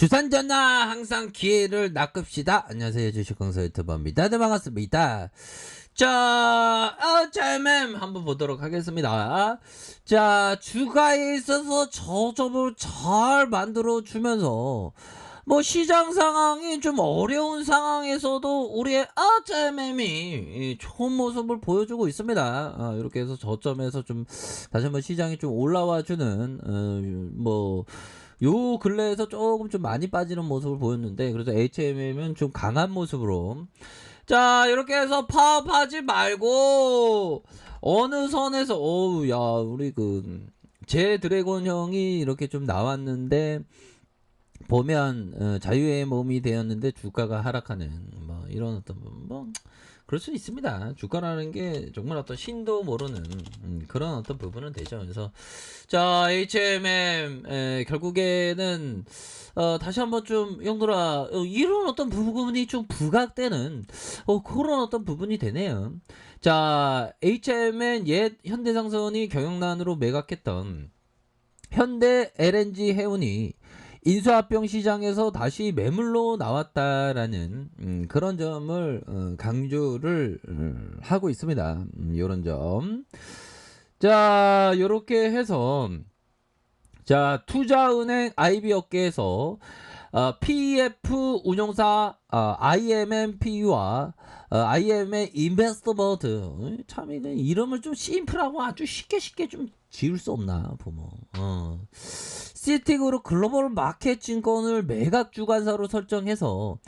주산전화 항상 기회를 낚읍시다. 안녕하세요, 주식강사 유튜버입니다. 네, 반갑습니다. 자, 짤맴 한번 보도록 하겠습니다. 자, 주가에 있어서 저점을 잘 만들어 주면서 뭐 시장 상황이 좀 어려운 상황에서도 우리의 짤맴이 좋은 모습을 보여주고 있습니다. 이렇게 해서 저점에서 좀 다시 한번 시장이 좀 올라와 주는 뭐 요 근래에서 조금 좀 많이 빠지는 모습을 보였는데, 그래서 HMM은 좀 강한 모습으로 자 이렇게 해서 파업하지 말고 어느 선에서 어우 야 우리 그 제 드래곤 형이 이렇게 좀 나왔는데 보면 자유의 몸이 되었는데 주가가 하락하는 뭐 이런 어떤 뭐 그럴 수 있습니다. 주가라는 게 정말 어떤 신도 모르는 그런 어떤 부분은 되죠. 그래서 자 HMM 결국에는 다시 한번 좀 형들아 이런 어떤 부분이 좀 부각되는 그런 어떤 부분이 되네요. 자 HMN 옛 현대상선이 경영난으로 매각했던 현대 LNG 해운이 인수합병 시장에서 다시 매물로 나왔다라는 그런 점을 강조를 하고 있습니다. 이런 점. 자, 요렇게 해서 자, 투자은행 IB 업계에서 PEF 운용사 IMMP와 IM의 인베스터버드 참 이름을 좀 심플하고 아주 쉽게 좀 지을 수 없나 보면 시티그룹 글로벌 마켓 증권을 매각 주관사로 설정해서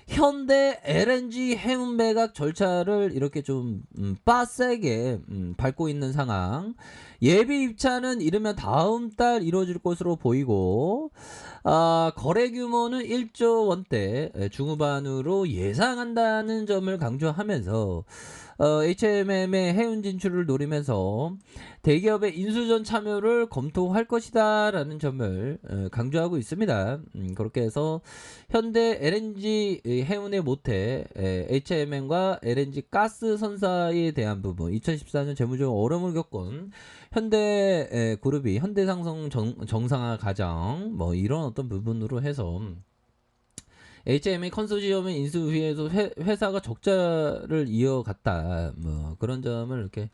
현대 LNG 해운 매각 절차를 이렇게 좀 빡세게 밟고 있는 상황. 예비 입찰은 이르면 다음 달 이루어질 것으로 보이고 거래 규모는 1조 원대 중후반으로 예상한다는 점을 강조하면서 HMM의 해운 진출을 노리면서 대기업의 인수전 참여를 검토할 것이다 라는 점을 강조하고 있습니다. 그렇게 해서 현대 LNG 해운의 모태 HMM과 LNG 가스 선사에 대한 부분 2014년 재무적 어려움을 겪은 현대 그룹이 현대상성 정상화 과정 뭐 이런 어떤 부분으로 해서 HM의 컨소시엄의 인수 후에서 회사가 적자를 이어갔다 뭐 그런 점을 이렇게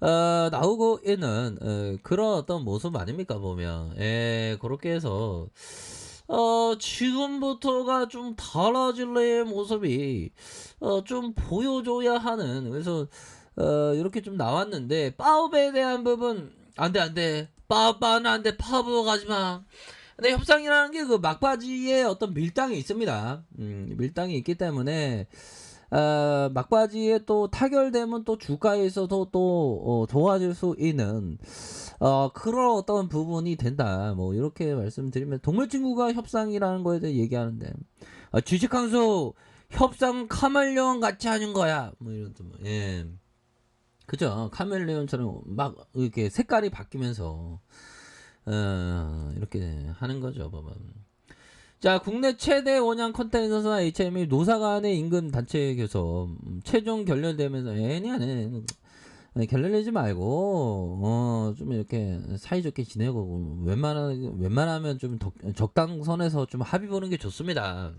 나오고 있는 그런 어떤 모습 아닙니까 보면 그렇게 해서 지금부터가 좀 달라질래의 모습이 좀 보여줘야 하는 그래서 이렇게 좀 나왔는데 파업에 대한 부분 안돼 파업은 안돼 파업으로 가지마. 근데 협상이라는 게 그 막바지에 어떤 밀당이 있습니다. 밀당이 있기 때문에 막바지에 또 타결되면 또 주가에서도 또 좋아질 수 있는 그런 어떤 부분이 된다. 뭐 이렇게 말씀드리면 동물친구가 협상이라는 거에 대해 얘기하는데 주식항소 협상 카멜레온 같이 하는 거야. 뭐 이런 예. 그죠? 카멜레온처럼 막 이렇게 색깔이 바뀌면서 이렇게 하는 거죠, 보면. 자, 국내 최대 원양 컨테이너사 HM이 노사 간의 임금 단체 교섭 최종 결렬되면서 애니 안에 결렬내지 말고 좀 이렇게 사이좋게 지내고 웬만하면 좀 적당선에서 좀 합의 보는 게 좋습니다.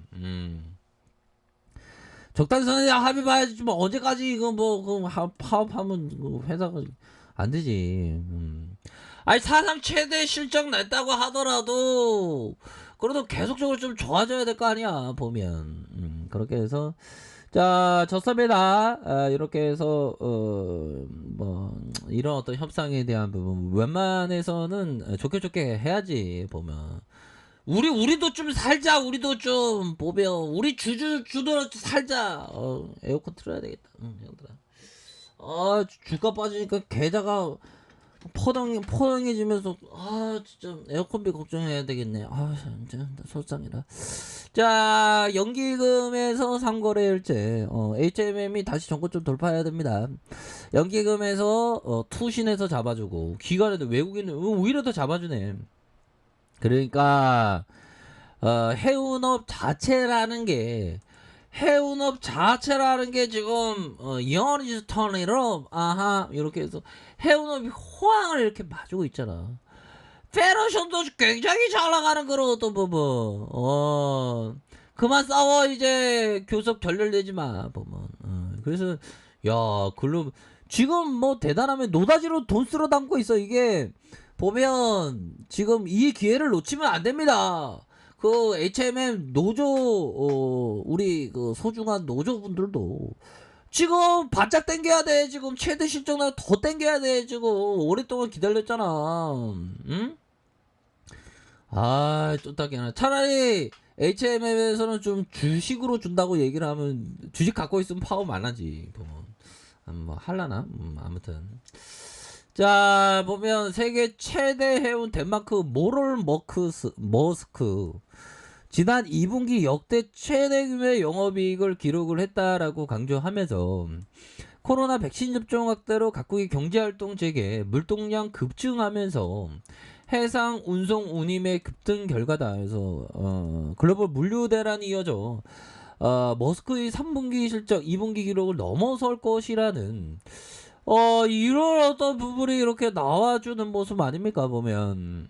적당선에 합의 봐야지. 좀 언제까지 이거 뭐 파업하면 회사가 안 되지. 아니 사상 최대 실적 냈다고 하더라도 그래도 계속적으로 좀 좋아져야 될 거 아니야 보면. 그렇게 해서 자 좋습니다. 이렇게 해서 뭐 이런 어떤 협상에 대한 부분 웬만해서는 좋게 해야지 보면. 우리도 좀 살자. 우리도 좀 보며 우리 주도 살자. 에어컨 틀어야 되겠다. 형들아. 주가 빠지니까 계좌가 포동해지면서 진짜 에어컨비 걱정해야 되겠네. 진짜 속상해라. 자 연기금에서 상거래일제 HMM이 다시 정권 좀 돌파해야 됩니다. 연기금에서 투신해서 잡아주고 기관에도 외국인은 오히려 더 잡아주네. 그러니까 해운업 자체라는 게 지금 이어리즈 턴이로 이렇게 해서 해운업이 호황을 이렇게 봐주고 있잖아. 패러션도 굉장히 잘 나가는 그런 어떤 부분. 그만 싸워 이제 교섭 결렬되지 마 보면. 그래서 야 글로 지금 뭐 대단하면 노다지로 돈 쓸어 담고 있어. 이게 보면 지금 이 기회를 놓치면 안 됩니다. 그 HMM 노조 우리 그 소중한 노조분들도 지금 바짝 당겨야 돼. 지금 최대 실적 나더 당겨야 돼. 지금 오랫동안 기다렸잖아. 응? 아, 쫓다기나. 차라리 HMM에서는 좀 주식으로 준다고 얘기를 하면 주식 갖고 있으면 파워 많아지. 보면. 뭐 할라나? 아무튼. 자, 보면 세계 최대 해운 덴마크 모럴 머스크 지난 2분기 역대 최대 규모의 영업이익을 기록을 했다라고 강조하면서 코로나 백신 접종 확대로 각국의 경제활동 재개, 물동량 급증하면서 해상 운송 운임의 급등 결과다. 그래서 글로벌 물류 대란이 이어져 머스크의 3분기 실적 2분기 기록을 넘어설 것이라는 이런 어떤 부분이 이렇게 나와주는 모습 아닙니까 보면.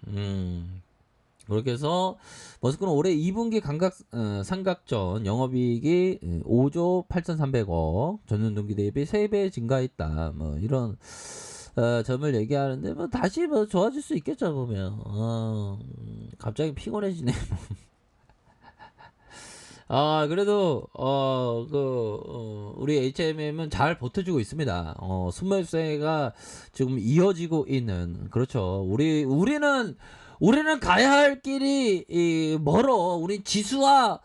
그렇게 해서 머스크는 올해 2분기 삼각전 영업이익이 5조 8,300억 전년 동기 대비 3배 증가했다. 뭐 이런 점을 얘기하는데 뭐 다시 뭐 좋아질 수 있겠죠 보면. 갑자기 피곤해지네. 그래도 우리 HMM은 잘 버텨주고 있습니다. 순매수세가 지금 이어지고 있는. 그렇죠. 우리는 가야 할 길이 멀어. 우리 지수와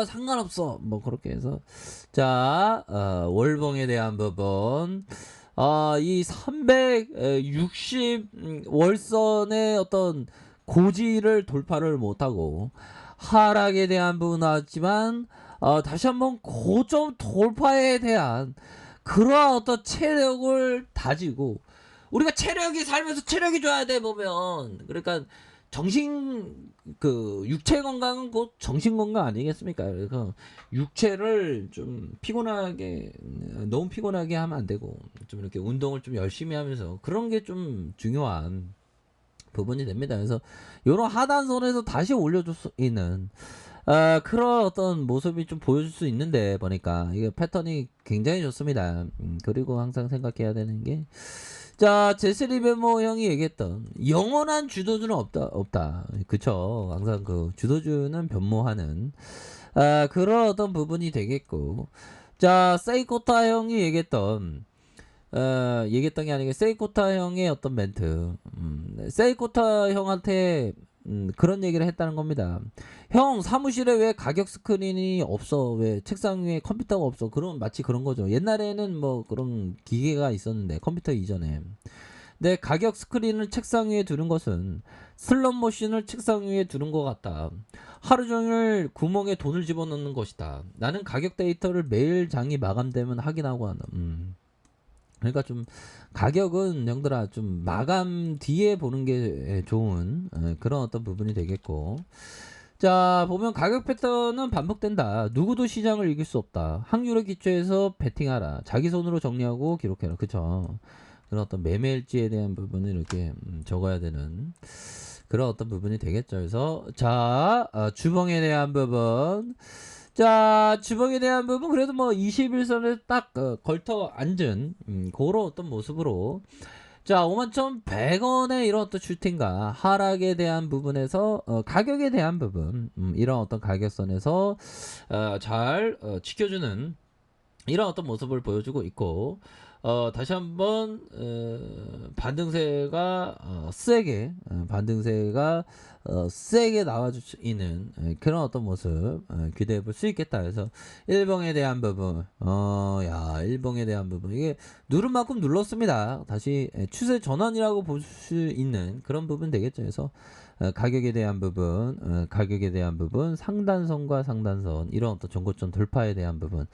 상관없어. 뭐 그렇게 해서 자 월봉에 대한 부분. 이 360 월선의 어떤 고지를 돌파를 못하고 하락에 대한 부분 나왔지만 다시 한번 고점 돌파에 대한 그러한 어떤 체력을 다지고 우리가 체력이 살면서 체력이 좋아야 돼 보면. 그러니까 육체 건강은 곧 정신 건강 아니겠습니까? 그래서 육체를 좀 피곤하게 너무 피곤하게 하면 안 되고 좀 이렇게 운동을 좀 열심히 하면서 그런 게 좀 중요한 부분이 됩니다. 그래서 이런 하단선에서 다시 올려줄 수 있는 그런 어떤 모습이 좀 보여줄 수 있는데 보니까 이게 패턴이 굉장히 좋습니다. 그리고 항상 생각해야 되는 게 자, 제스리 베모 형이 얘기했던 영원한 주도주는 없다. 그쵸. 항상 그 주도주는 변모하는 그런 어떤 부분이 되겠고. 자, 세이코타 형이 얘기했던 게 아니고 세이코타 형의 어떤 멘트. 세이코타 형한테 그런 얘기를 했다는 겁니다. 형 사무실에 왜 가격 스크린이 없어? 왜 책상 위에 컴퓨터가 없어? 그런 마치 그런 거죠. 옛날에는 뭐 그런 기계가 있었는데 컴퓨터 이전에. 근데 가격 스크린을 책상 위에 두는 것은 슬롯 머신을 책상 위에 두는 것 같다. 하루 종일 구멍에 돈을 집어넣는 것이다. 나는 가격 데이터를 매일 장이 마감되면 확인하고 한다. 그러니까 좀 가격은 형들아 좀 마감 뒤에 보는 게 좋은 그런 어떤 부분이 되겠고. 자 보면 가격 패턴은 반복된다. 누구도 시장을 이길 수 없다. 확률에 기초해서 베팅하라. 자기 손으로 정리하고 기록해라. 그쵸. 그런 어떤 매매일지에 대한 부분을 이렇게 적어야 되는 그런 어떤 부분이 되겠죠. 그래서 자 주봉에 대한 부분. 자, 주봉에 대한 부분 그래도 뭐 21선에 딱 걸터 앉은 그런 어떤 모습으로 자 51,100원의 이런 어떤 슈팅과 하락에 대한 부분에서 가격에 대한 부분 이런 어떤 가격선에서 잘 지켜주는 이런 어떤 모습을 보여주고 있고 다시 한번 반등세가 세게 나와주는 그런 어떤 모습 기대해 볼 수 있겠다. 그래서 일봉에 대한 부분 일봉에 대한 부분 이게 누른 만큼 눌렀습니다. 다시 추세 전환이라고 볼 수 있는 그런 부분 되겠죠. 그래서 가격에 대한 부분, 가격에 대한 부분, 상단선과 상단선 이런 어떤 전고점 돌파에 대한 부분,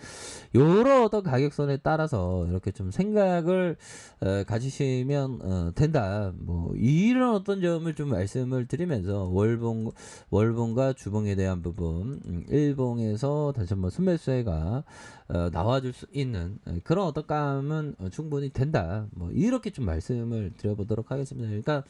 요런 어떤 가격선에 따라서 이렇게 좀 생각을 가지시면 된다. 뭐 이런 어떤 점을 좀 말씀을 드리면서 월봉과 주봉에 대한 부분, 일봉에서 다시 한번 순매수세가 나와줄 수 있는 그런 어떤 감은 충분히 된다. 뭐 이렇게 좀 말씀을 드려보도록 하겠습니다. 그러니까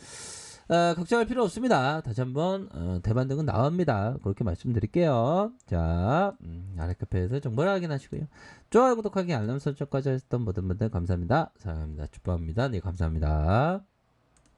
걱정할 필요 없습니다. 다시 한번 대반등은 나옵니다. 그렇게 말씀드릴게요. 자, 아래 카페에서 정보를 확인하시고요. 좋아요, 구독하기, 알람 설정까지 하셨던 모든 분들 감사합니다. 사랑합니다. 축복합니다. 네, 감사합니다.